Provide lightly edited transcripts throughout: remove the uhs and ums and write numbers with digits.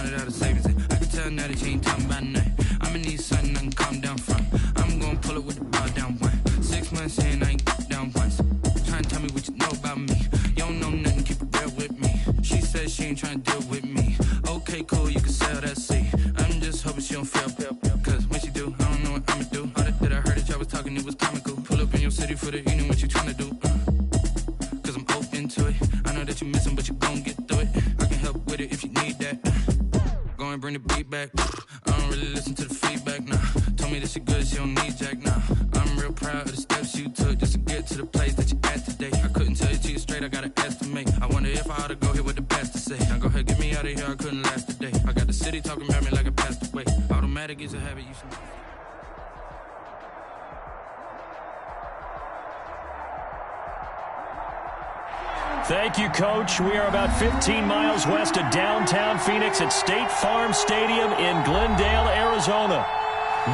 counted out a savings. I can tell now that you ain't talking about nothing. I'ma need something I can calm down from. I'm gonna pull it with the ball down one. 6 months in, I ain't down once. Trying to tell me what you know about me. You don't know nothing, keep it real with me. She says she ain't trying to deal with me. Okay, cool, you can sell that seat. I'm just hoping she don't fail. Cause when she do, I don't know what I'ma do. All that I heard that y'all was talking, it was comical. Pull up in your city for the evening, what you trying to do? Cause I'm open to it. I know that you missing, but you gon' get through it. I can help with it if you need that. Go and bring the beat back. I don't really listen to the feedback, nah. Told me that she good, she don't need jack, nah. I'm real proud of the steps you took just to get to the place that you at today. I couldn't tell you to you straight, I gotta estimate. I wonder if I ought to go here with the best to say. Now go ahead, get me out of here, I couldn't last a day. I got the city talking about me like I passed away. Automatic is a habit, you should... Thank you, Coach. We are about 15 miles west of downtown Phoenix at State Farm Stadium in Glendale, Arizona.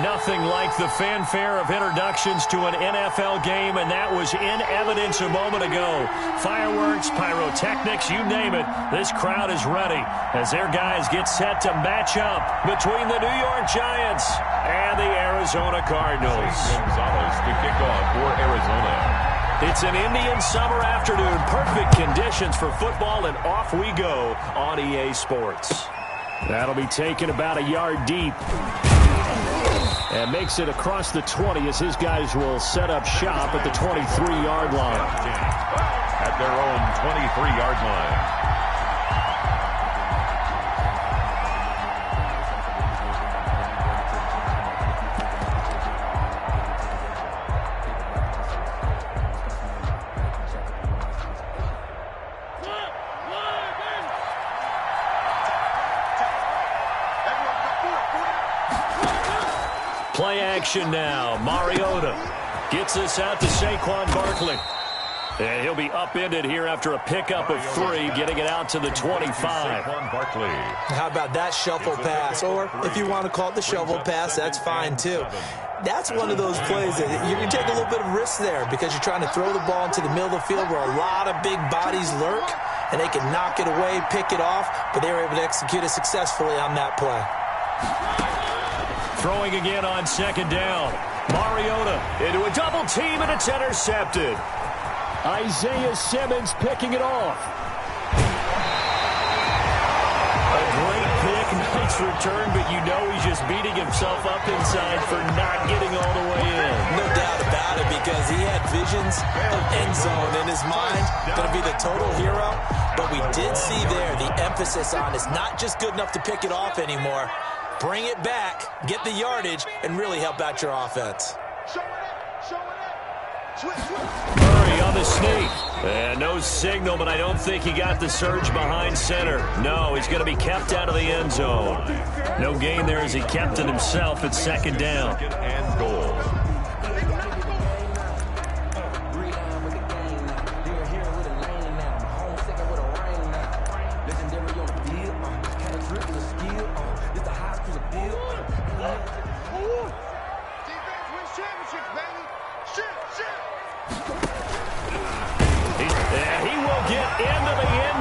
Nothing like the fanfare of introductions to an NFL game, and that was in evidence a moment ago. Fireworks, pyrotechnics, you name it. This crowd is ready as their guys get set to match up between the New York Giants and the Arizona Cardinals. Gonzalez to kick off for Arizona. It's an Indian summer afternoon. Perfect conditions for football, and off we go on EA Sports. That'll be taken about a yard deep. And makes it across the 20 as his guys will set up shop at the 23-yard line. At their own 23-yard line. Play action now. Mariota gets this out to Saquon Barkley. And he'll be upended here after a pickup of 3, getting it out to the 25. Saquon Barkley. How about that shuffle pass? Or if you want to call it the shovel pass, that's fine too. That's one of those plays that you can take a little bit of risk there because you're trying to throw the ball into the middle of the field where a lot of big bodies lurk, and they can knock it away, pick it off, but they were able to execute it successfully on that play. Throwing again on second down. Mariota into a double team, and it's intercepted. Isaiah Simmons picking it off. A great pick, nice return, but you know he's just beating himself up inside for not getting all the way in. No doubt about it, because he had visions of end zone in his mind. Going to be the total hero. But we did see there the emphasis on it's not just good enough to pick it off anymore. Bring it back, get the yardage, and really help out your offense. Murray on the sneak. And no signal, but I don't think he got the surge behind center. No, he's going to be kept out of the end zone. No gain there as he kept it himself at second down. And goal.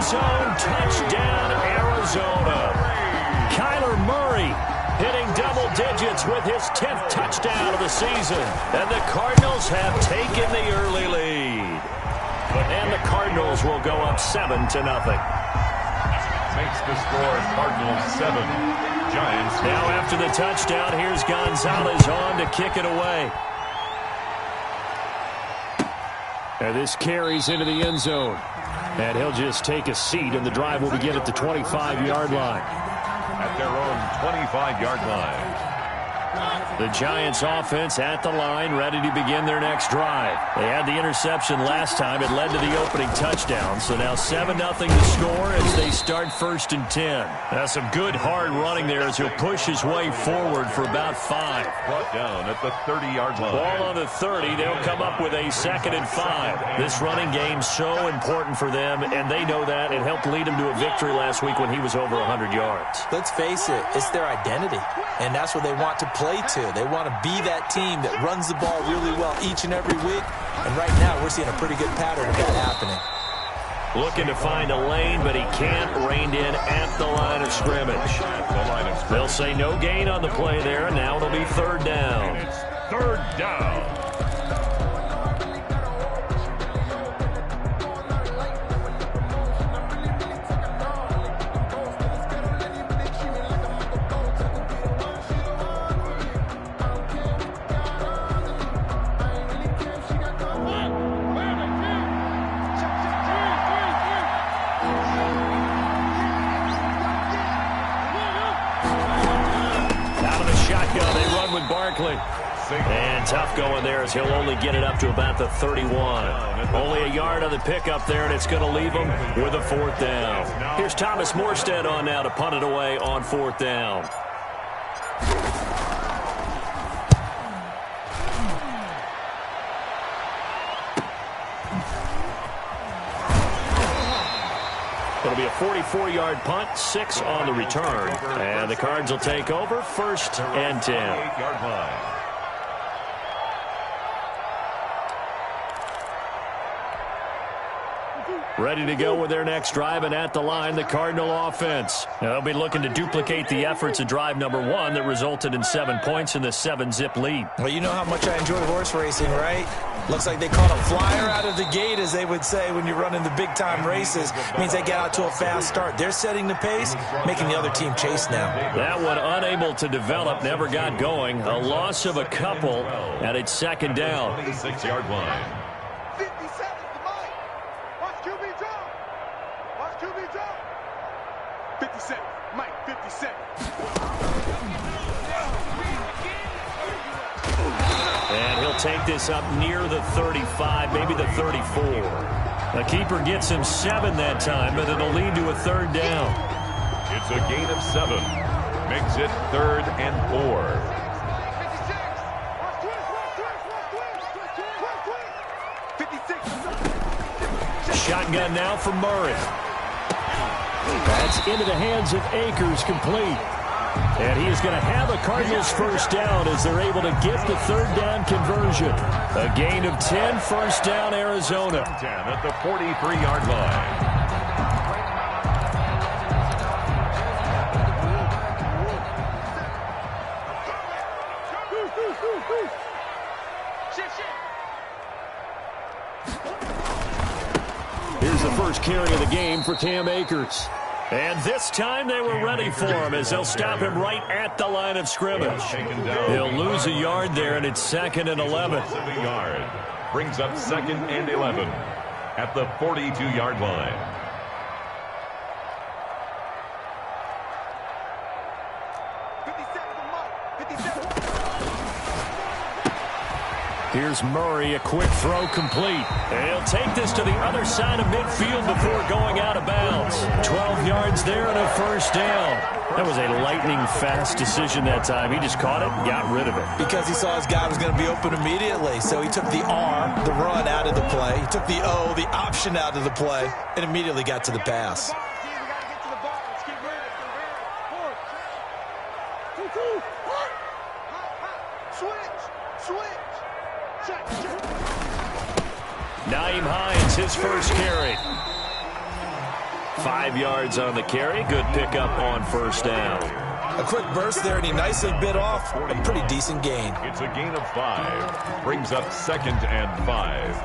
Zone touchdown, Arizona. Kyler Murray hitting double digits with his 10th touchdown of the season. And the Cardinals have taken the early lead. And the Cardinals will go up 7-0. Makes the score Cardinals 7. Giants. Now after the touchdown, here's Gonzalez on to kick it away. And this carries into the end zone. And he'll just take a seat, and the drive will begin at the 25-yard line. At their own 25-yard line. The Giants offense at the line, ready to begin their next drive. They had the interception last time. It led to the opening touchdown. So now 7-0 to score as they start 1st and 10. That's some good hard running there as he'll push his way forward for about 5. Brought down at the 30-yard line. Ball on the 30. They'll come up with a 2nd and 5. This running game's so important for them, and they know that. It helped lead them to a victory last week when he was over 100 yards. Let's face it, it's their identity, and that's what they want to play to. They want to be that team that runs the ball really well each and every week. And right now, we're seeing a pretty good pattern of that happening. Looking to find a lane, but he can't. Reined in at the line of scrimmage. They'll say no gain on the play there, and now it'll be third down. It's third down. And tough going there as he'll only get it up to about the 31. Only a yard on the pickup there, and it's going to leave him with a fourth down. Here's Thomas Morstead on now to punt it away on fourth down. It'll be a 44-yard punt, 6 on the return. And the Cards will take over, first and 10. 8-yard line. Ready to go with their next drive, and at the line, the Cardinal offense. Now, they'll be looking to duplicate the efforts of drive number 1 that resulted in 7 points in the 7-zip lead. Well, you know how much I enjoy horse racing, right? Looks like they caught a flyer out of the gate, as they would say when you're running the big-time races. Means they get out to a fast start. They're setting the pace, making the other team chase now. That one unable to develop, never got going. A loss of a couple, and it's second down. 26-yard line. 57 to Mike. Watch QB drop. Watch QB drop. 57. Mike, 57. And he'll take this up near the 35, maybe the 34. The keeper gets him 7 that time, but it'll lead to a third down. It's a gain of 7. Makes it 3rd and 4. Shotgun now for Murray. That's into the hands of Akers, complete. And he is going to have a Cardinals first down as they're able to get the third down conversion. A gain of 10, first down, Arizona. 10 at the 43-yard line. Here's the first carry of the game for Cam Akers. And this time they were ready for him as they'll stop him right at the line of scrimmage. They'll lose a yard there, and it's 2nd and 11. A yard. Brings up 2nd and 11 at the 42-yard line. Here's Murray, a quick throw complete. And he'll take this to the other side of midfield before going out of bounds. 12 yards there and a first down. That was a lightning-fast decision that time. He just caught it and got rid of it. Because he saw his guy was going to be open immediately. So he took the R, the run, out of the play. He took the O, the option, out of the play, and immediately got to the pass. Naeem Hines, his first carry. 5 yards on the carry. Good pickup on first down. A quick burst there, and he nicely bit off a pretty decent gain. It's a gain of 5. Brings up 2nd and 5.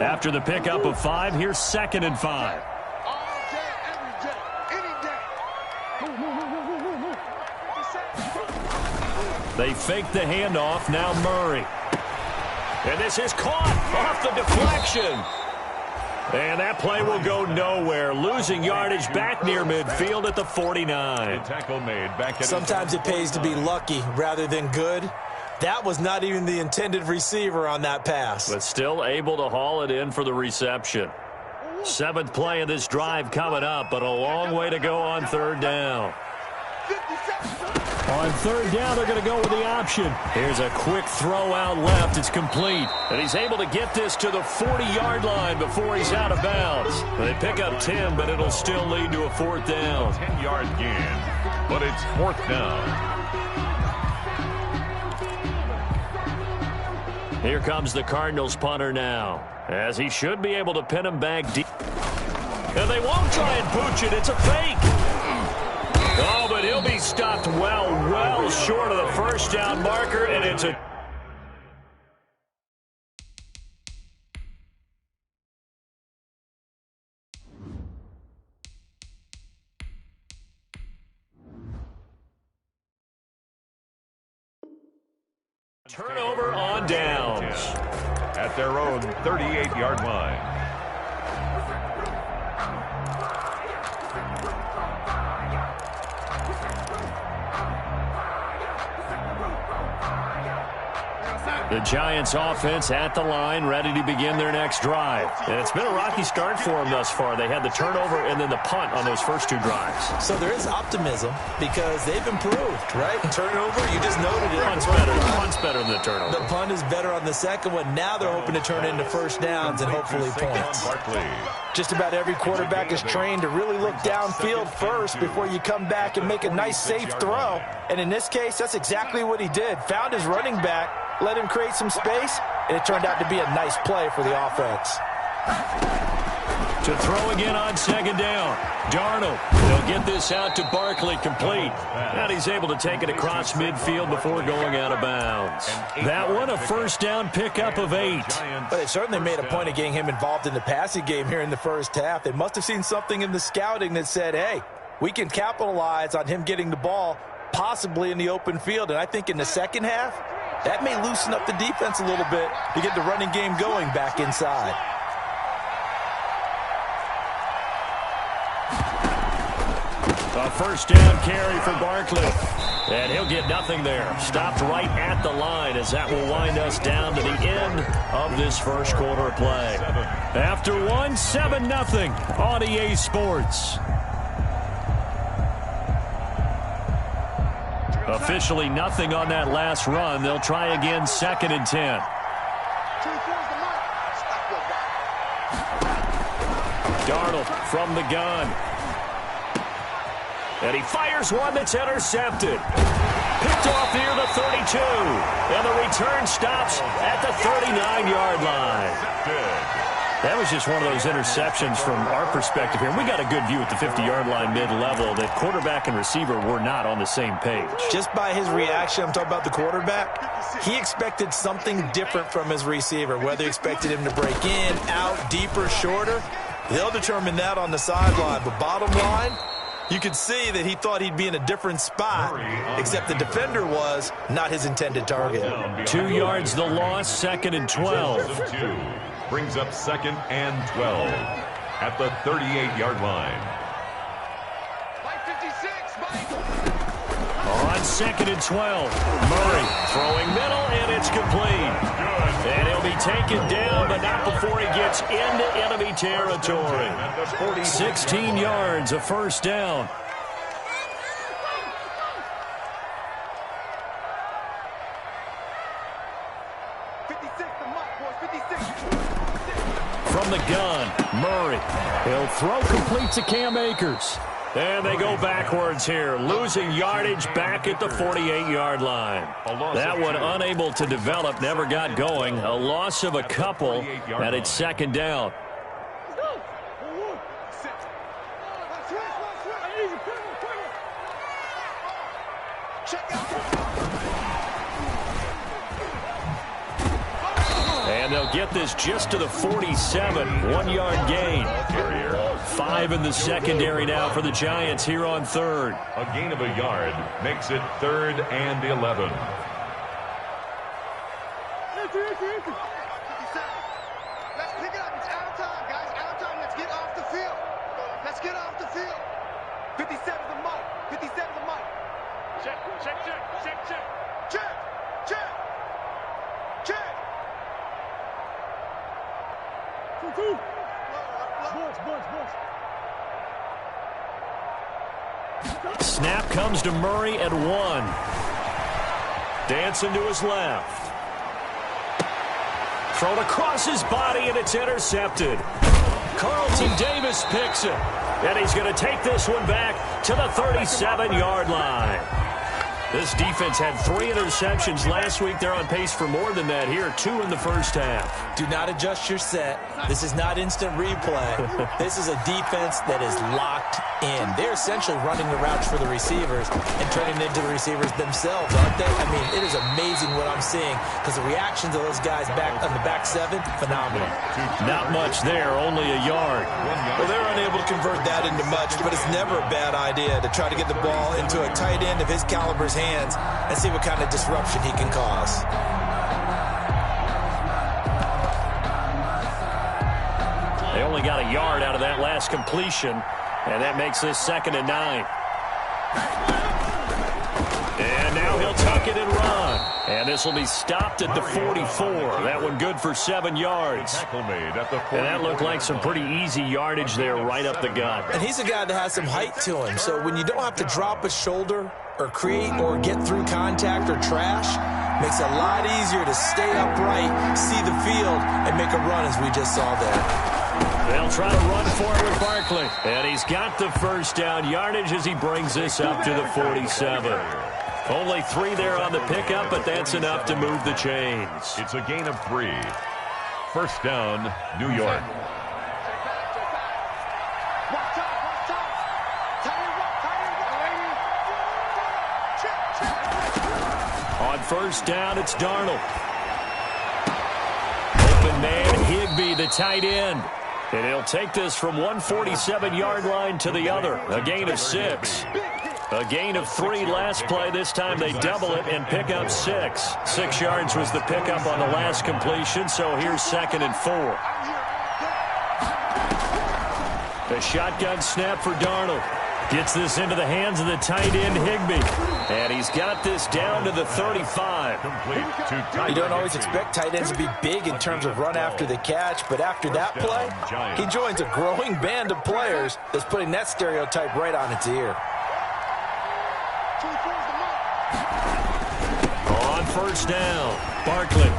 After the pickup of 5, here's 2nd and 5. They fake the handoff. Now Murray. And this is caught off the deflection. And that play will go nowhere. Losing yardage back near midfield at the 49. Tackle made back at Sometimes it pays to be lucky rather than good. That was not even the intended receiver on that pass. But still able to haul it in for the reception. 7th play of this drive coming up, but a long way to go on third down. On third down, they're going to go with the option. Here's a quick throw out left. It's complete. And he's able to get this to the 40-yard line before he's out of bounds. They pick up 10, but it'll still lead to a fourth down. 10-yard gain, but it's 4th down. Here comes the Cardinals punter now, as he should be able to pin him back deep. And they won't try and pooch it. It's a fake. Oh, but he'll be stopped well short of the first down marker, and it's a... Turnover on downs. At their own 38-yard line. The Giants offense at the line, ready to begin their next drive. And it's been a rocky start for them thus far. They had the turnover and then the punt on those first two drives. So there is optimism because they've improved, right? Turnover, you just noted it. Punt's better than the turnover. The punt is better on the second one. Now they're hoping to turn into first downs and hopefully points. Just about every quarterback is trained to really look downfield first before you come back and make a nice, safe throw. And in this case, that's exactly what he did. Found his running back, let him create some space, and it turned out to be a nice play for the offense. To throw again on second down. Darnold, they'll get this out to Barkley, complete. And he's able to take it across midfield before going out of bounds. That one, a first down pickup of 8. But they certainly made a point of getting him involved in the passing game here in the first half. They must have seen something in the scouting that said, hey, we can capitalize on him getting the ball possibly in the open field. And I think in the second half, that may loosen up the defense a little bit to get the running game going back inside. A first down carry for Barkley. And he'll get nothing there. Stopped right at the line as that will wind us down to the end of this first quarter of play. After 7-0 on EA Sports. Officially nothing on that last run. They'll try again 2nd and 10. Darnold from the gun. And he fires one that's intercepted. Picked off near the 32. And the return stops at the 39-yard line. That was just one of those interceptions from our perspective here. We got a good view at the 50-yard line mid-level that quarterback and receiver were not on the same page. Just by his reaction, I'm talking about the quarterback, he expected something different from his receiver, whether he expected him to break in, out, deeper, shorter. They'll determine that on the sideline. But bottom line, you could see that he thought he'd be in a different spot, except the defender was not his intended target. 2 yards the loss, 2nd and 12. Brings up 2nd and 12 at the 38-yard line. On 2nd and 12, Murray throwing middle, and it's complete. And he'll be taken down, but not before he gets into enemy territory. 16 yards, a first down. From the gun, Murray. He'll throw complete to Cam Akers. And they go backwards here, losing yardage back at the 48-yard line. That one unable to develop, never got going. A loss of a couple, and it's 2nd down. And they'll get this just to the 47, 1-yard gain. 5 in the secondary now for the Giants here on 3rd. A gain of a yard makes it 3rd and 11. Let's pick it up. It's out of time, guys. Out of time. Let's get off the field. Let's get off the field. 57 the mic. 57 the mic. Check, check, check, check, check. Check, check, check. 2-2. Snap comes to Murray at 1. Dancing to his left. Thrown across his body, and it's intercepted. Carlton Davis picks it. And he's going to take this one back to the 37-yard line. This defense had 3 interceptions last week. They're on pace for more than that here. 2 in the first half. Do not adjust your set. This is not instant replay. This is a defense that is locked in. They're essentially running the routes for the receivers and turning into the receivers themselves, aren't they? I mean, it is amazing what I'm seeing because the reactions of those guys back on the back 7, phenomenal. Not much there, only a yard. Well, they're unable to convert that into much, but it's never a bad idea to try to get the ball into a tight end of his caliber's hands and see what kind of disruption he can cause. They only got a yard out of that last completion, and that makes this 2nd and 9. And now he'll tuck it and run. And this will be stopped at the 44. That one good for 7 yards. And that looked like some pretty easy yardage there right up the gut. And he's a guy that has some height to him, so when you don't have to drop a shoulder or create or get through contact or trash, makes it a lot easier to stay upright, see the field, and make a run as we just saw there. They'll try to run for it with Barkley. And he's got the first down yardage as he brings this up to the 47. Only 3 there on the pickup, but that's enough to move the chains. It's a gain of 3. First down, New York. On first down, it's Darnold. Open man, Higbee, the tight end. And he'll take this from 147-yard line to the other. A gain of 6. A gain of 3 last play. This time they double it and pick up 6. 6 yards was the pickup on the last completion, so here's 2nd and 4. The shotgun snap for Darnold. Gets this into the hands of the tight end, Higbee. And he's got this down to the 35. You don't always expect tight ends to be big in terms of run after the catch, but after that play, he joins a growing band of players that's putting that stereotype right on its ear. On first down, Barkley.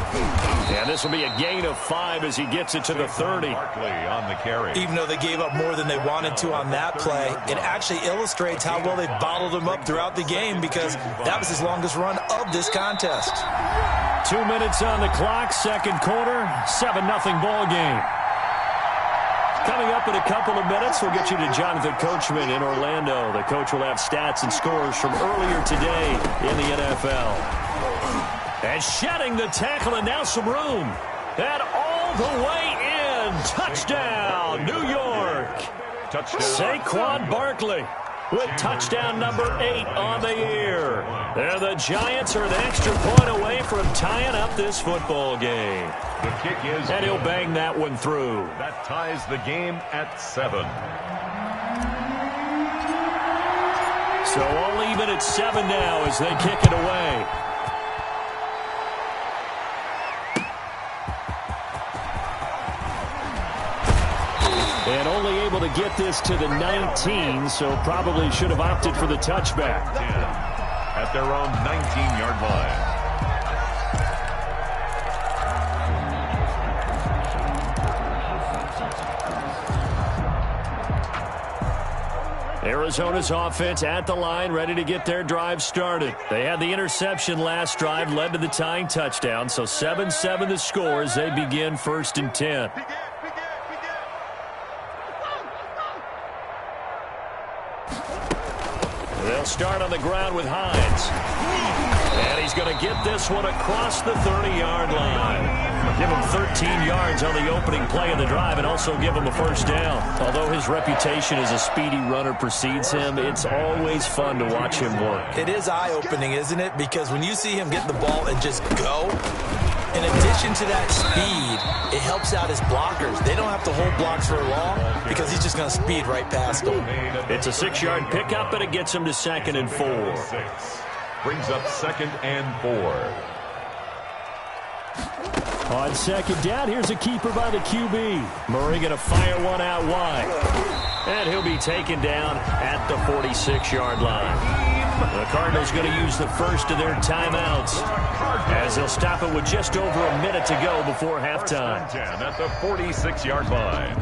And this will be a gain of 5 as he gets it to the 30. Barkley on the carry. Even though they gave up more than they wanted to on that play, it actually illustrates how well they bottled him up throughout the game because that was his longest run of this contest. 2 minutes on the clock, second quarter, 7-0 ball game. Coming up in a couple of minutes, we'll get you to Jonathan Coachman in Orlando. The coach will have stats and scores from earlier today in the NFL. And shedding the tackle, and now some room. And all the way in. Touchdown, New York. Touchdown. Saquon Barkley with touchdown number 8 on the year. And the Giants are an extra point away from tying up this football game. The kick is and he'll bang that one through. That ties the game at 7. So all even at 7 now as they kick it away. And only able to get this to the 19, so probably should have opted for the touchback. At their own 19-yard line. Arizona's offense at the line, ready to get their drive started. They had the interception last drive, led to the tying touchdown, so 7-7 the score as they begin 1st and 10. They'll start on the ground with Hines. And he's going to get this one across the 30-yard line. Give him 13 yards on the opening play of the drive and also give him a first down. Although his reputation as a speedy runner precedes him, it's always fun to watch him work. It is eye-opening, isn't it? Because when you see him get the ball and just go, in addition to that speed, it helps out his blockers. They don't have to hold blocks for long because he's just going to speed right past them. It's a 6-yard pickup, and it gets him to 2nd and 4. Brings up 2nd and 4. On 2nd down, here's a keeper by the QB. Murray going to fire one out wide. And he'll be taken down at the 46-yard line. The Cardinals going to use the first of their timeouts as they'll stop it with just over a minute to go before halftime. At the 46-yard line.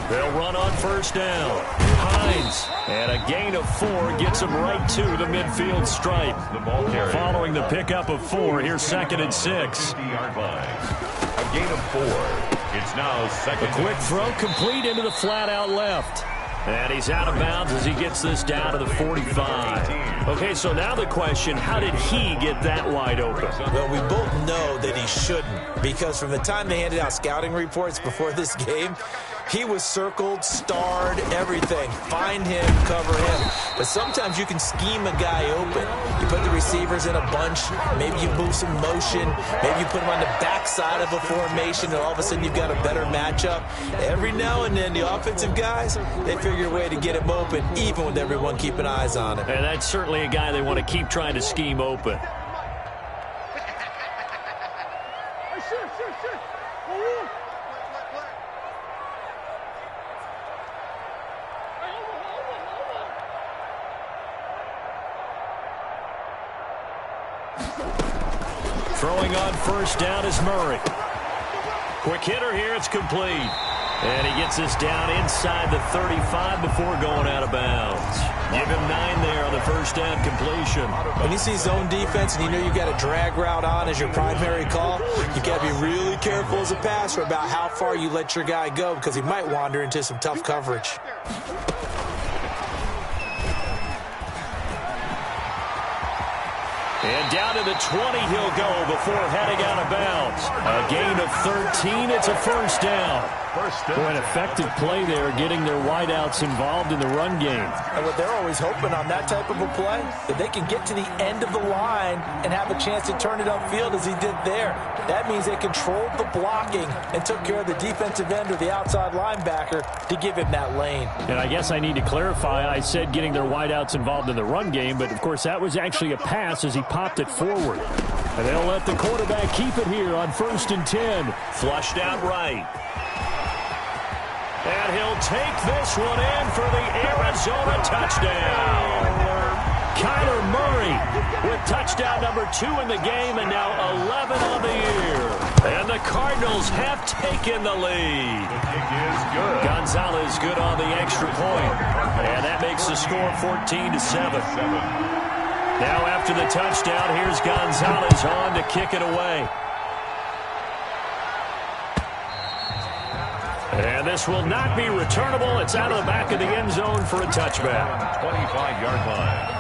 They'll run on first down. Hines, and a gain of 4 gets him right to the midfield stripe. Following the pickup of 4, here's 2nd and 6. A gain of 4. It's now 2nd. A quick throw complete into the flat-out left. And he's out of bounds as he gets this down to the 45. Okay, so now the question, how did he get that wide open? Well, we both know that he shouldn't, because from the time they handed out scouting reports before this game, he was circled, starred, everything. Find him, cover him. But sometimes you can scheme a guy open. You put the receivers in a bunch. Maybe you move some motion. Maybe you put him on the backside of a formation, and all of a sudden you've got a better matchup. Every now and then, the offensive guys, they figure a way to get him open, even with everyone keeping eyes on him. And that's certainly a guy they want to keep trying to scheme open. Throwing on first down is Murray. Quick hitter here, it's complete. And he gets this down inside the 35 before going out of bounds. Give him 9 there on the first down completion. When you see zone defense and you know you've got a drag route on as your primary call, you got to be really careful as a passer about how far you let your guy go, because he might wander into some tough coverage. And down to the 20 he'll go before heading out of bounds. A gain of 13, it's a first down. Boy, an effective play there, getting their wideouts involved in the run game. And what they're always hoping on that type of a play, that they can get to the end of the line and have a chance to turn it upfield as he did there. That means they controlled the blocking and took care of the defensive end or the outside linebacker to give him that lane. And I guess I need to clarify, I said getting their wideouts involved in the run game, but of course that was actually a pass as he popped it forward. And they'll let the quarterback keep it here on 1st and 10. Flushed out right. And he'll take this one in for the Arizona touchdown. Kyler Murray with touchdown number 2 in the game, and now 11 on the year. And the Cardinals have taken the lead. The kick is good. Gonzalez good on the extra point. And that makes the score 14-7. Now after the touchdown, here's Gonzalez on to kick it away. And this will not be returnable. It's out of the back of the end zone for a touchback. 25-yard line.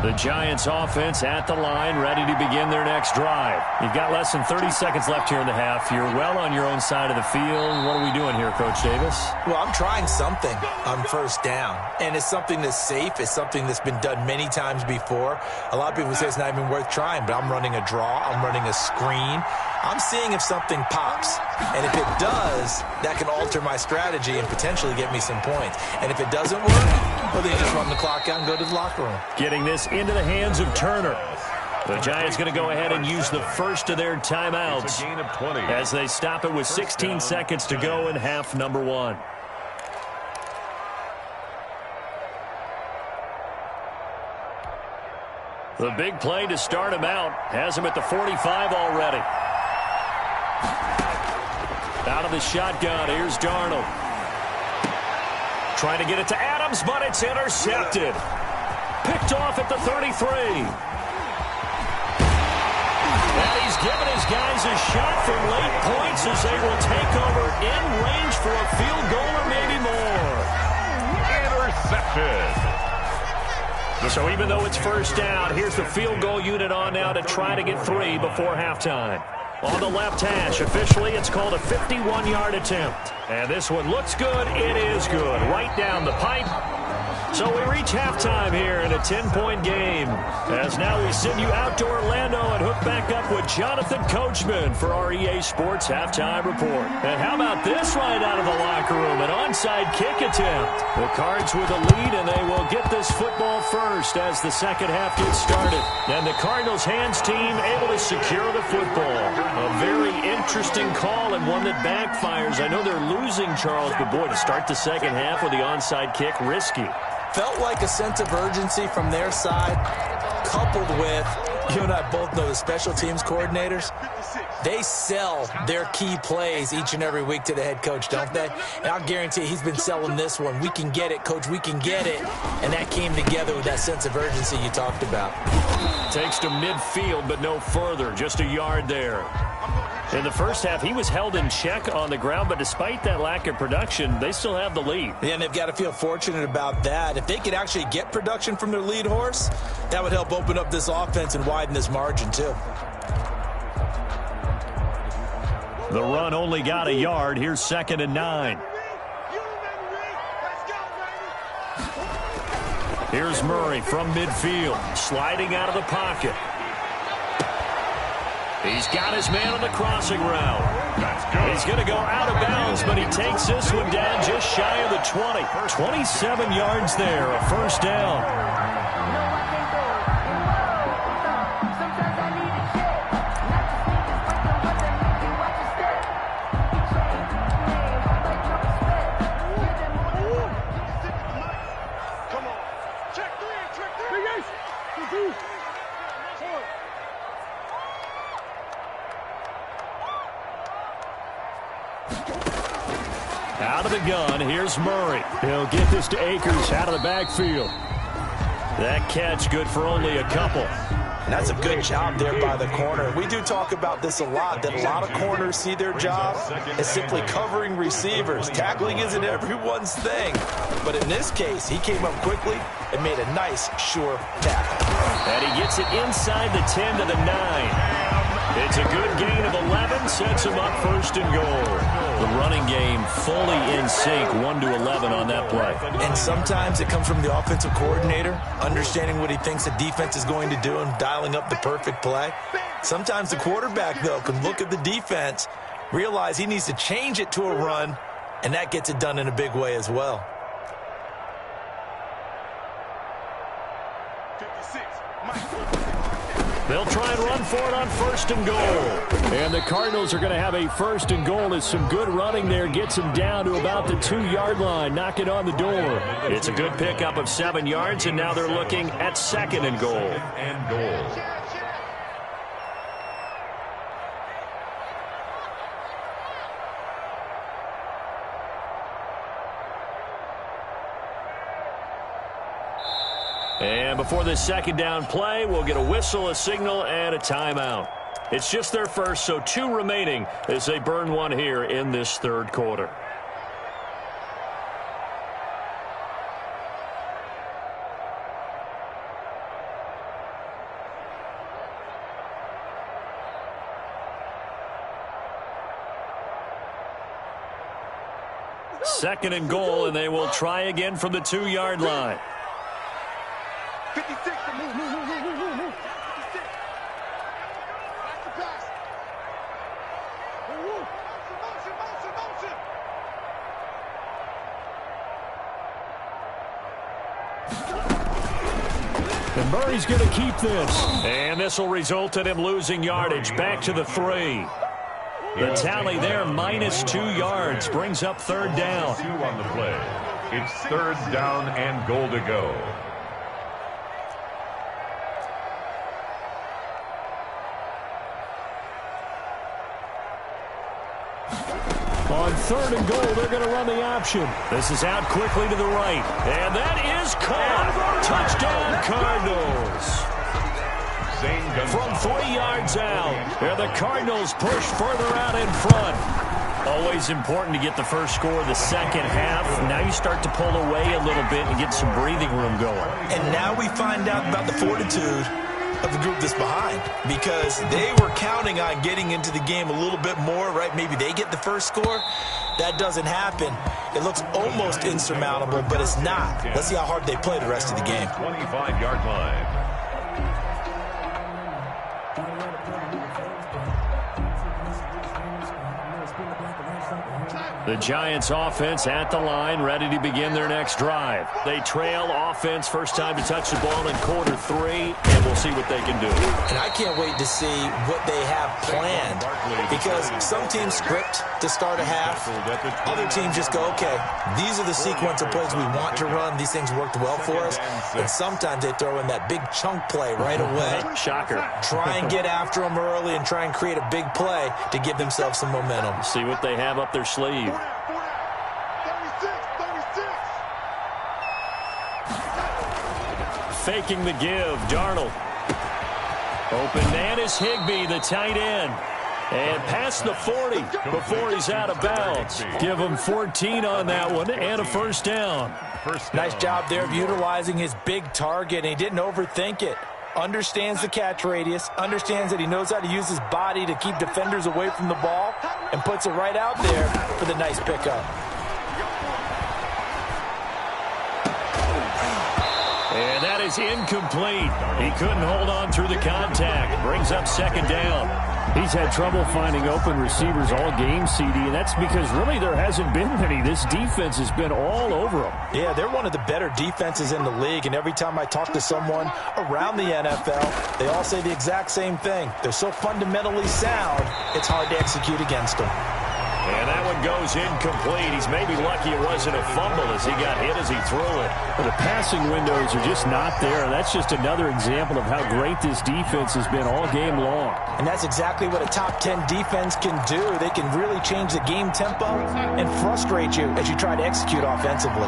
The Giants offense at the line, ready to begin their next drive. You've got less than 30 seconds left here in the half. You're well on your own side of the field. What are we doing here, Coach Davis? Well, I'm trying something on first down, and it's something that's safe. It's something that's been done many times before. A lot of people say it's not even worth trying, but I'm running a draw. I'm running a screen. I'm seeing if something pops, and if it does, that can alter my strategy and potentially get me some points. And if it doesn't work, well, then you just run the clock out and go to the locker room. Getting this into the hands of Turner. The Giants going to go ahead and use the first of their timeouts Gain of 20. as they stop it with 16 seconds to go in half number 1. The big play to start him out has him at the 45 already. Out of the shotgun, here's Darnold. Trying to get it to Adams, but it's intercepted. Picked off at the 33. And he's given his guys a shot from late points as they will take over in range for a field goal or maybe more. Intercepted. So even though it's first down, here's the field goal unit on now to try to get 3 before halftime. On the left hash, officially, it's called a 51-yard attempt. And this one looks good. It is good. Right down the pipe. So we reach halftime here in a 10-point game. As now we send you out to Orlando and hook back up with Jonathan Coachman for our EA Sports Halftime Report. And how about this right out of the locker room? An onside kick attempt. The Cards with a lead, and they will get this football first as the second half gets started. And the Cardinals hands team able to secure the football. A very interesting call and one that backfires. I know they're losing, Charles, but boy, to start the second half with the onside kick, risky. Felt like a sense of urgency from their side, coupled with, you and I both know the special teams coordinators, They sell their key plays each and every week to the head coach, don't they? And I'll guarantee he's been selling this one. We can get it, coach, we can get it. And that came together with that sense of urgency you talked about. Takes to midfield, but no further. Just a yard there. In the first half, he was held in check on the ground, but despite that lack of production, they still have the lead. Yeah, and they've got to feel fortunate about that. If they could actually get production from their lead horse, that would help open up this offense and widen this margin, too. The run only got a yard. Here's 2nd and 9. Here's Murray from midfield, sliding out of the pocket. He's got his man on the crossing route. He's going to go out of bounds, but he takes this one down just shy of the 20. 27 yards there, a first down. Out of the gun, here's Murray. He'll get this to Akers out of the backfield. That catch good for only a couple. And that's a good job there by the corner. We do talk about this a lot, that a lot of corners see their job as simply covering receivers. Tackling isn't everyone's thing. But in this case, he came up quickly and made a nice, sure tackle. And he gets it inside the 10 to the 9. It's a good gain of 11, sets him up 1st and goal. The running game fully in sync, 1 to 11 on that play. And sometimes it comes from the offensive coordinator, understanding what he thinks the defense is going to do and dialing up the perfect play. Sometimes the quarterback, though, can look at the defense, realize he needs to change it to a run, and that gets it done in a big way as well. 56, They'll try and run for it on 1st and goal. And the Cardinals are going to have a 1st and goal as some good running there gets them down to about the 2-yard line, knocking on the door. It's a good pickup of 7 yards, and now they're looking at 2nd and goal. And goal. And before this 2nd down play, we'll get a whistle, a signal, and a timeout. It's just their first, so 2 remaining as they burn one here in this 3rd quarter. Second and goal, and they will try again from the 2-yard line. 56, move. 56. That's the pass. Motion. And Murray's going to keep this. And this will result in him losing yardage back to the 3. The tally there, -2 yards, brings up 3rd down. 2 on the play. It's 3rd down and goal to go. On 3rd and goal, they're going to run the option. This is out quickly to the right. And that is caught. Touchdown, Cardinals. From 3 yards out. And the Cardinals push further out in front. Always important to get the first score of the 2nd half. Now you start to pull away a little bit and get some breathing room going. And now we find out about the fortitude of the group that's behind, because they were counting on getting into the game a little bit more, right? Maybe they get the first score. That doesn't happen. It looks almost insurmountable, but it's not. Let's see how hard they play the rest of the game. 25-yard line. Flag The Giants offense at the line, ready to begin their next drive. They trail offense, first time to touch the ball in quarter 3, and we'll see what they can do. And I can't wait to see what they have planned, because some teams script to start a half. Other teams just go, okay, these are the sequence of plays we want to run. These things worked well for us. And sometimes they throw in that big chunk play right away. Shocker. Try and get after them early and try and create a big play to give themselves some momentum. See what they have up their sleeve. Faking the give, Darnold. Open man is Higbee, the tight end. And past the 40 before he's out of bounds. Give him 14 on that one and a first down. Nice job there of utilizing his big target, and he didn't overthink it. Understands the catch radius, understands that he knows how to use his body to keep defenders away from the ball, and puts it right out there for the nice pickup. And that is incomplete. He couldn't hold on through the contact. Brings up second down. He's had trouble finding open receivers all game, CD, and that's because really there hasn't been many. This defense has been all over them. Yeah, they're one of the better defenses in the league, and every time I talk to someone around the NFL, they all say the exact same thing. They're so fundamentally sound, it's hard to execute against them. And that one goes incomplete. He's maybe lucky it wasn't a fumble as he got hit as he threw it. But the passing windows are just not there, and that's just another example of how great this defense has been all game long. And that's exactly what a top 10 defense can do. They can really change the game tempo and frustrate you as you try to execute offensively.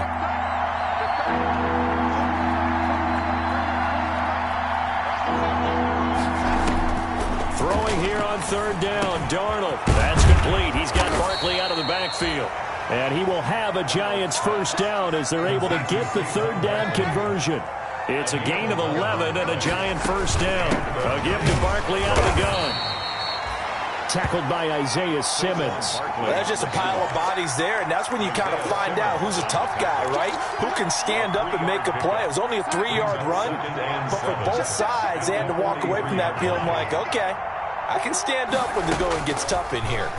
Throwing here on third down, Darnold. That's complete. He's got Barkley out of the backfield. And he will have a Giants first down as they're able to get the third down conversion. It's a gain of 11 and a Giant first down. A give to Barkley out of the gun. Tackled by Isaiah Simmons. Well, that's just a pile of bodies there, and that's when you kind of find out who's a tough guy, right? Who can stand up and make a play. It was only a 3-yard run, but for both sides, they had to walk away from that feeling like, okay, I can stand up when the going gets tough in here.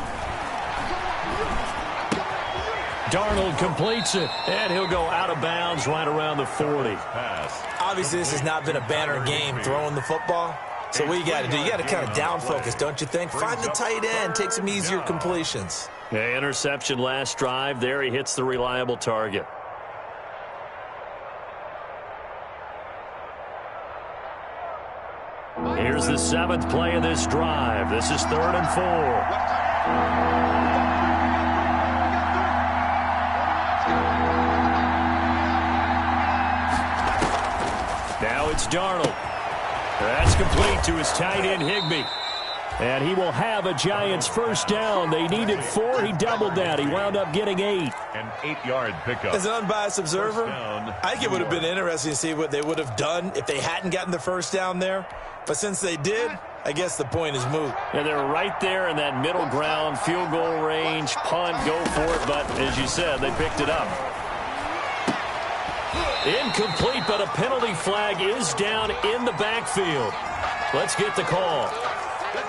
Darnold completes it, and he'll go out of bounds right around the 40. Obviously, this has not been a banner game throwing the football. So what you got to do, you got to kind of down focus, don't you think? Find the tight end, take some easier completions. Yeah, interception last drive. There he hits the reliable target. Here's the 7th play of this drive. This is 3rd and 4. Now it's Darnold. That's complete to his tight end, Higbee. And he will have a Giants first down. They needed 4. He doubled that. He wound up getting 8. An 8-yard pickup. As an unbiased observer, I think it would have been interesting to see what they would have done if they hadn't gotten the first down there. But since they did, I guess the point is moot. Yeah, they're right there in that middle ground, field goal range, punt, go for it. But as you said, they picked it up. Incomplete, but a penalty flag is down in the backfield. Let's get the call.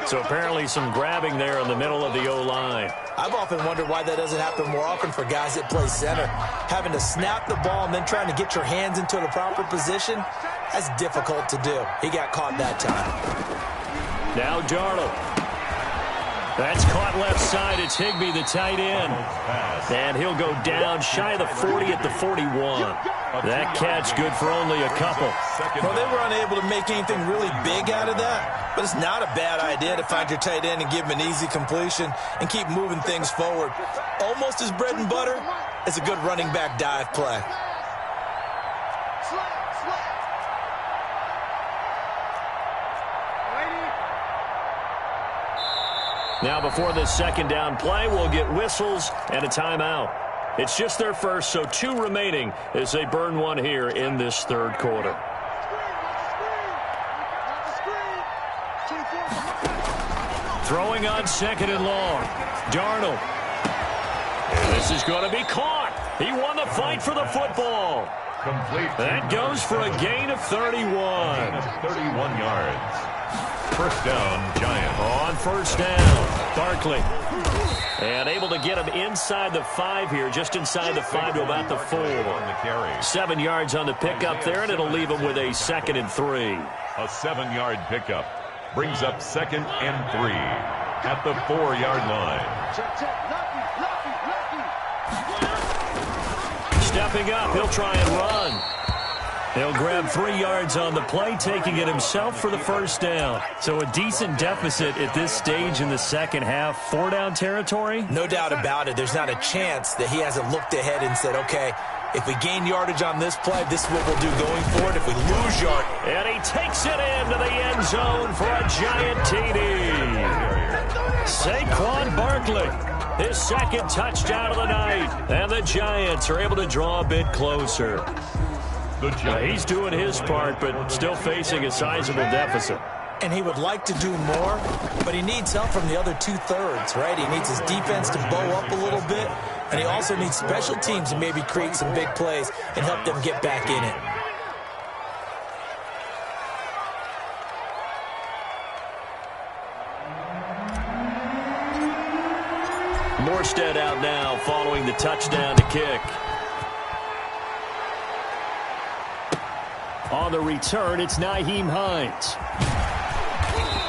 So apparently some grabbing there in the middle of the O-line. I've often wondered why that doesn't happen more often for guys that play center. Having to snap the ball and then trying to get your hands into the proper position, that's difficult to do. He got caught that time. Now Darnold. That's caught left side. It's Higbee, the tight end. And he'll go down shy of the 40 at the 41. That catch good for only a couple. Well, they were unable to make anything really big out of that, but it's not a bad idea to find your tight end and give him an easy completion and keep moving things forward. Almost as bread and butter, it's a good running back dive play. Now before this second down play, we'll get whistles and a timeout. It's just their first, so 2 remaining as they burn one here in this 3rd quarter. Throwing on 2nd and long. Darnold. And this is going to be caught. He won the fight for the football. Complete. That goes for a gain of 31. 31 yards. First down, Giants. On first down, Barkley. And able to get him inside the 5 here, just inside the 5 to about the 4. 7 yards on the pickup there, and it'll leave him with a 2nd and 3. A 7-yard pickup brings up 2nd and 3 at the 4-yard line. Stepping up, he'll try and run. He'll grab 3 yards on the play, taking it himself for the first down. So a decent deficit at this stage in the second half. 4-down territory? No doubt about it. There's not a chance that he hasn't looked ahead and said, okay, if we gain yardage on this play, this is what we'll do going forward. If we lose yard. And he takes it into the end zone for a giant TD. Saquon Barkley, his 2nd touchdown of the night. And the Giants are able to draw a bit closer. He's doing his part, but still facing a sizable deficit. And he would like to do more, but he needs help from the other 2/3, right? He needs his defense to bow up a little bit, and he also needs special teams to maybe create some big plays and help them get back in it. Morstead out now following the touchdown to kick. On the return, it's Nyheim Hines.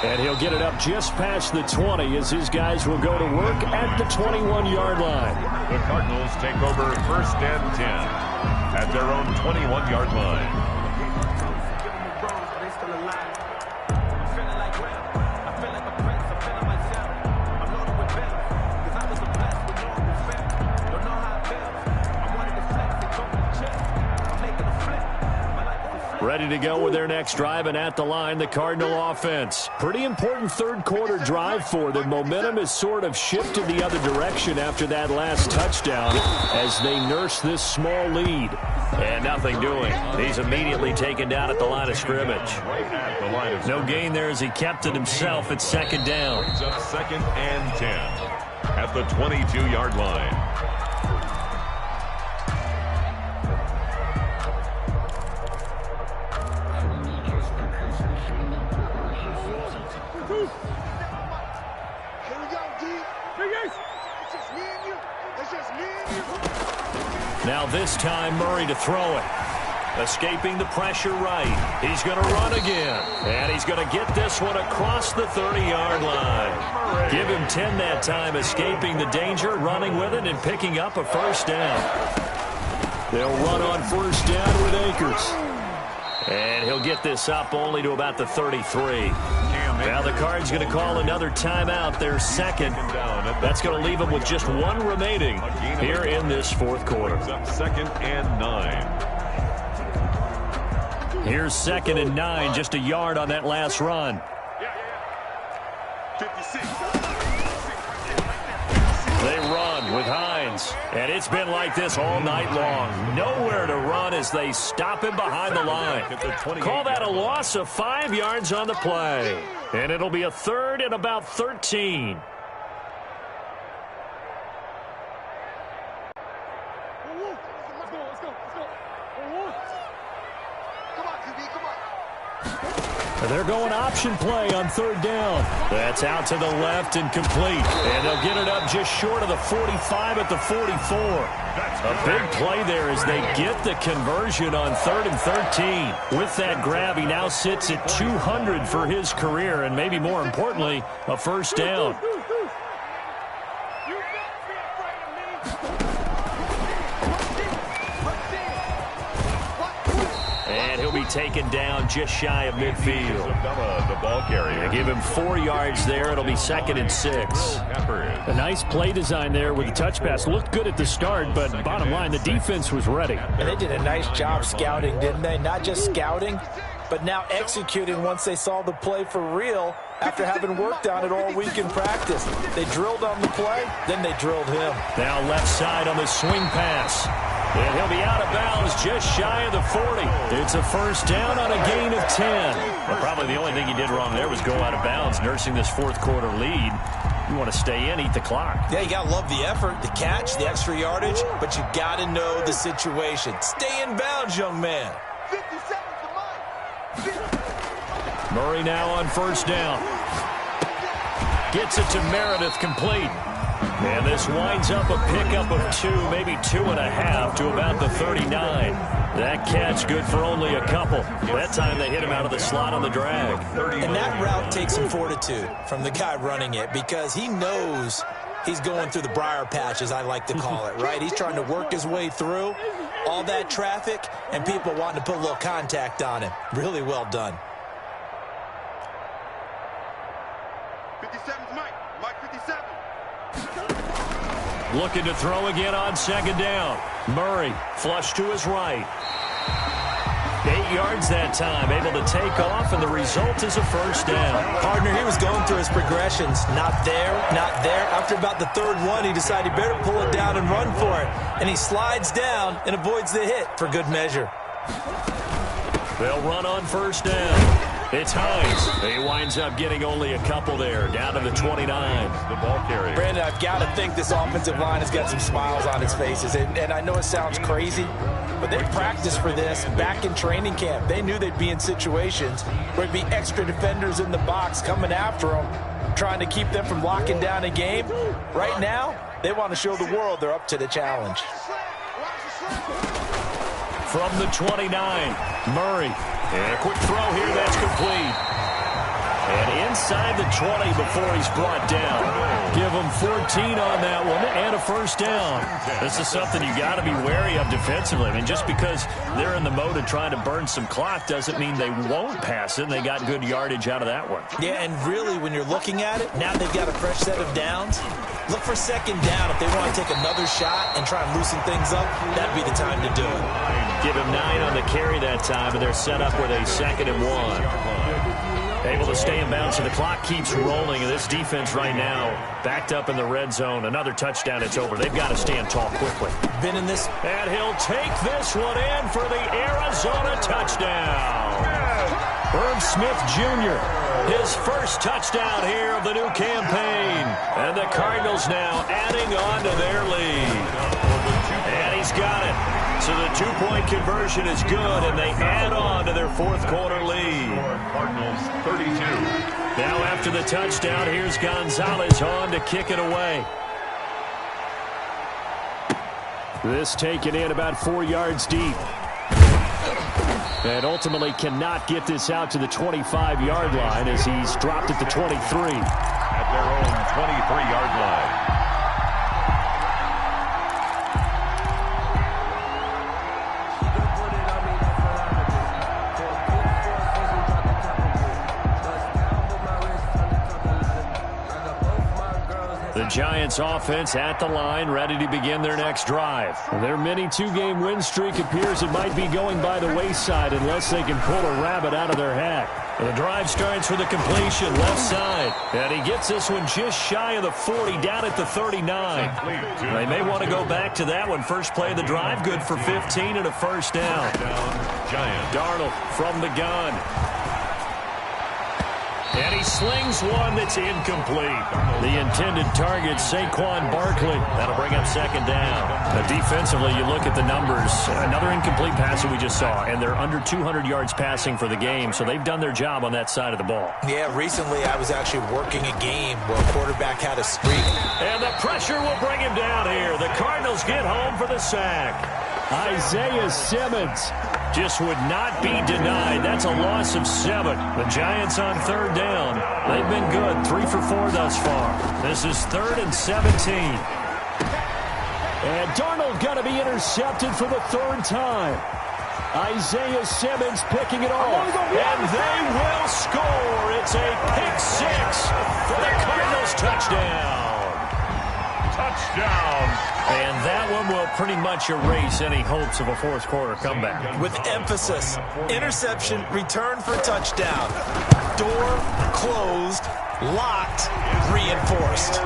And he'll get it up just past the 20 as his guys will go to work at the 21-yard line. The Cardinals take over 1st and 10 at their own 21-yard line. Ready to go with their next drive, and at the line, the Cardinal offense. Pretty important third-quarter drive for them. Momentum has sort of shifted the other direction after that last touchdown as they nurse this small lead. And nothing doing. He's immediately taken down at the line of scrimmage. No gain there as he kept it himself at 2nd down. Brings up 2nd and 10 at the 22-yard line. Now this time, Murray to throw it. Escaping the pressure right. He's going to run again. And he's going to get this one across the 30-yard line. Give him 10 that time, escaping the danger, running with it, and picking up a first down. They'll run on first down with Akers. And he'll get this up only to about the 33. Now the Cards going to call another timeout, their 2nd. That's going to leave them with just 1 remaining here in this 4th quarter. 2nd and 9. Here's 2nd and 9, just a yard on that last run. 56. They run with Hines, and it's been like this all night long. Nowhere to run as they stop him behind the line. Call that a loss of 5 yards on the play. And it'll be a 3rd and about 13. They're going option play on 3rd down. That's out to the left and complete. And they'll get it up just short of the 45 at the 44. A big play there as they get the conversion on 3rd and 13. With that grab, he now sits at 200 for his career, and maybe more importantly, a first down. And he'll be taken down just shy of midfield. The ball carrier. Give him 4 yards there. It'll be 2nd and 6. A nice play design there with the touch pass. Looked good at the start, but bottom line, the defense was ready. And they did a nice job scouting, didn't they? Not just scouting, but now executing once they saw the play for real after having worked on it all week in practice. They drilled on the play, then they drilled him. Now left side on the swing pass. And he'll be out of bounds just shy of the 40. It's a first down on a gain of 10. Well, probably the only thing he did wrong there was go out of bounds, nursing this 4th quarter lead. You want to stay in, eat the clock. Yeah, you got to love the effort, the catch, the extra yardage, but you got to know the situation. Stay in bounds, young man. 57 to mine. Murray now on first down. Gets it to Meredith, complete. And this winds up a pickup of 2, maybe 2.5 to about the 39. That catch good for only a couple. That time they hit him out of the slot on the drag. And that route takes some fortitude from the guy running it because he knows he's going through the briar patch, as I like to call it, right? He's trying to work his way through all that traffic and people wanting to put a little contact on him. Really well done. 57's Mike. Mike 57. Looking to throw again on second down. Murray flush to his right. 8 yards that time, able to take off, and the result is a first down. Partner, he was going through his progressions. Not there, not there. After about the third one, he decided he better pull it down and run for it. And he slides down and avoids the hit for good measure. They'll run on first down. It's Hines. He winds up getting only a couple there, down to the 29. The ball carrier. Brandon, I've got to think this offensive line has got some smiles on its faces. And I know it sounds crazy, but they practiced for this back in training camp. They knew they'd be in situations where there'd be extra defenders in the box coming after them, trying to keep them from locking down a game. Right now, they want to show the world they're up to the challenge. From the 29, Murray. And a quick throw here, that's complete. And inside the 20 before he's brought down. Give him 14 on that one and a first down. This is something you got to be wary of defensively. I mean, just because they're in the mode of trying to burn some clock doesn't mean they won't pass it. And they got good yardage out of that one. Yeah, and really, when you're looking at it, now they've got a fresh set of downs. Look for second down. If they want to take another shot and try and loosen things up, that'd be the time to do it. Give him 9 on the carry that time, and they're set up with a 2nd and 1. Able to stay in bounds, so the clock keeps rolling, and this defense right now backed up in the red zone. Another touchdown, it's over. They've got to stand tall quickly. Been in this. And he'll take this one in for the Arizona touchdown. Herb Smith Jr., his first touchdown here of the new campaign. And the Cardinals now adding on to their lead. And he's got it. So the 2-point conversion is good, and they add on to their fourth quarter lead. Cardinals 32. Now after the touchdown, here's Gonzalez on to kick it away. This taken in about 4 yards deep. And ultimately cannot get this out to the 25-yard line as he's dropped at the 23. At their own 23-yard line. The Giants offense at the line, ready to begin their next drive. Their mini 2-game win streak appears it might be going by the wayside unless they can pull a rabbit out of their hat. The drive starts with a completion left side, and he gets this one just shy of the 40, down at the 39. They may want to go back to that one. First play of the drive, good for 15 and a first down. Giants. Darnold from the gun. And he slings one that's incomplete. The intended target, Saquon Barkley. That'll bring up second down. Defensively, you look at the numbers. Another incomplete pass that we just saw, and they're under 200 yards passing for the game, so they've done their job on that side of the ball. Yeah, recently I was actually working a game where a quarterback had a streak. And the pressure will bring him down here. The Cardinals get home for the sack. Isaiah Simmons just would not be denied. That's a loss of 7. The Giants on third down. They've been good, 3 for 4 thus far. This is 3rd and 17. And Darnold going to be intercepted for the 3rd time. Isaiah Simmons picking it off. And they will score. It's a pick 6 for the Cardinals touchdown. Touchdown. And that one will pretty much erase any hopes of a fourth quarter comeback. With emphasis, interception, return for touchdown. Door closed, locked, reinforced.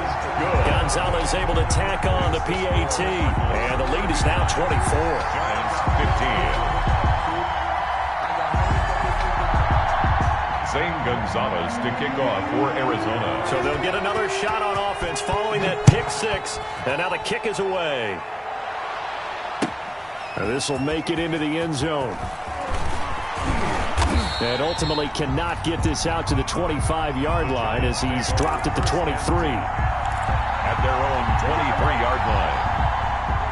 Gonzalez able to tack on the PAT. And the lead is now 24. Giants 15. Zane Gonzalez to kick off for Arizona. So they'll get another shot on offense following that pick 6. And now the kick is away. This will make it into the end zone. And ultimately cannot get this out to the 25-yard line as he's dropped at the 23. At their own 23-yard line.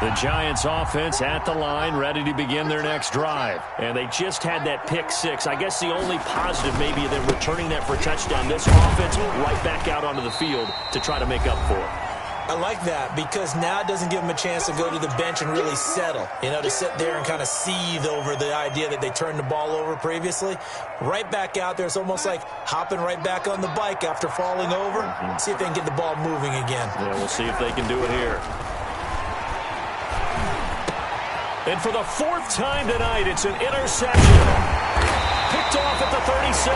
The Giants offense at the line, ready to begin their next drive. And they just had that pick six. I guess the only positive maybe of them returning that for a touchdown. This offense right back out onto the field to try to make up for it. I like that because now it doesn't give them a chance to go to the bench and really settle, to sit there and kind of seethe over the idea that they turned the ball over previously. Right back out there, it's almost like hopping right back on the bike after falling over. See if they can get the ball moving again. Yeah, we'll see if they can do it here. And for the fourth time tonight, it's an interception. Picked off at the 36.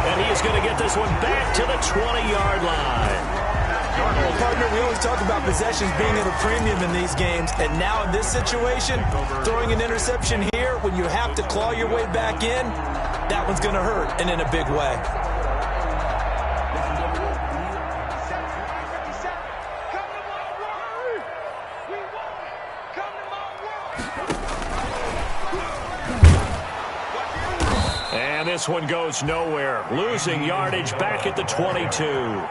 And he is going to get this one back to the 20-yard line. Well, partner, we always talk about possessions being at a premium in these games. And now in this situation, throwing an interception here when you have to claw your way back in, that one's going to hurt, and in a big way. And this one goes nowhere. Losing yardage back at the 22.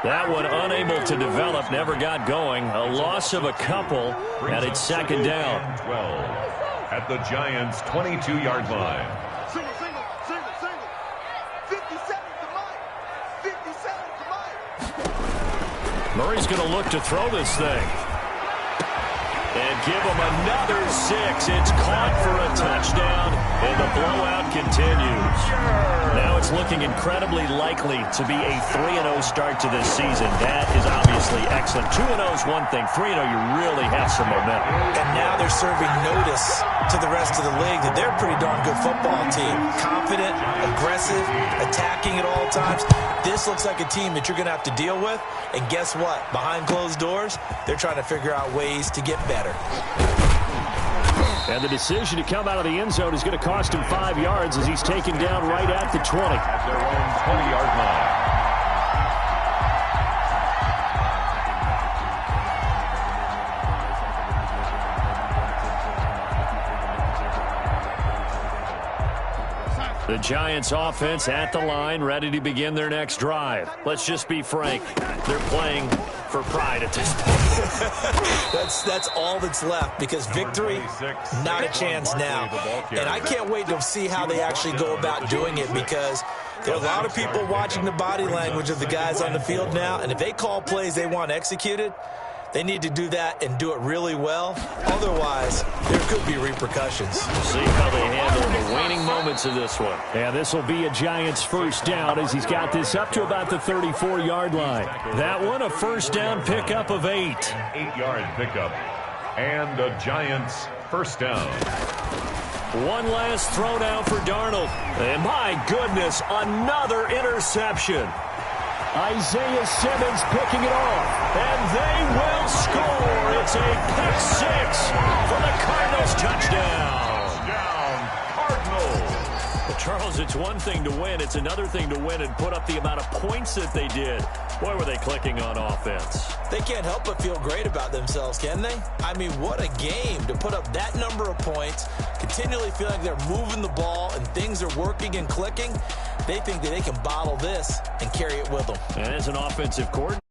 That one unable to develop, never got going. A loss of a couple, and it's second down. 12 at the Giants' 22-yard line. Single. 57's the mic. 57's the mic. Murray's going to look to throw this thing. And give him another 6. It's caught for a touchdown, and the blowout continues. Now it's looking incredibly likely to be a 3-0 start to this season. That is obviously excellent. 2-0 is one thing. 3-0, you really have some momentum. And now they're serving notice to the rest of the league that they're a pretty darn good football team. Confident, aggressive, attacking at all times. This looks like a team that you're going to have to deal with. And guess what? Behind closed doors, they're trying to figure out ways to get better. And the decision to come out of the end zone is going to cost him 5 yards as he's taken down right at the 20. At their own 20-yard line. The Giants offense at the line, ready to begin their next drive. Let's just be frank. They're playing for pride at this point. That's all that's left because victory, not a chance now. And I can't wait to see how they actually go about doing it because there are a lot of people watching the body language of the guys on the field now. And if they call plays they want executed, they need to do that and do it really well. Otherwise, there could be repercussions. We'll see how they handle the waning moments of this one. And this will be a Giants first down as he's got this up to about the 34-yard line. That one, a first down pickup of 8. 8-yard pickup. And the Giants first down. One last throw now for Darnold. And my goodness, another interception. Isaiah Simmons picking it off. And they will score. It's a pick 6 for the Cardinals touchdown. Touchdown, Cardinals. Well, Charles, it's one thing to win. It's another thing to win and put up the amount of points that they did. Boy, were they clicking on offense. They can't help but feel great about themselves, can they? I mean, what a game to put up that number of points, continually feel like they're moving the ball and things are working and clicking. They think that they can bottle this and carry it with them. And as an offensive coordinator,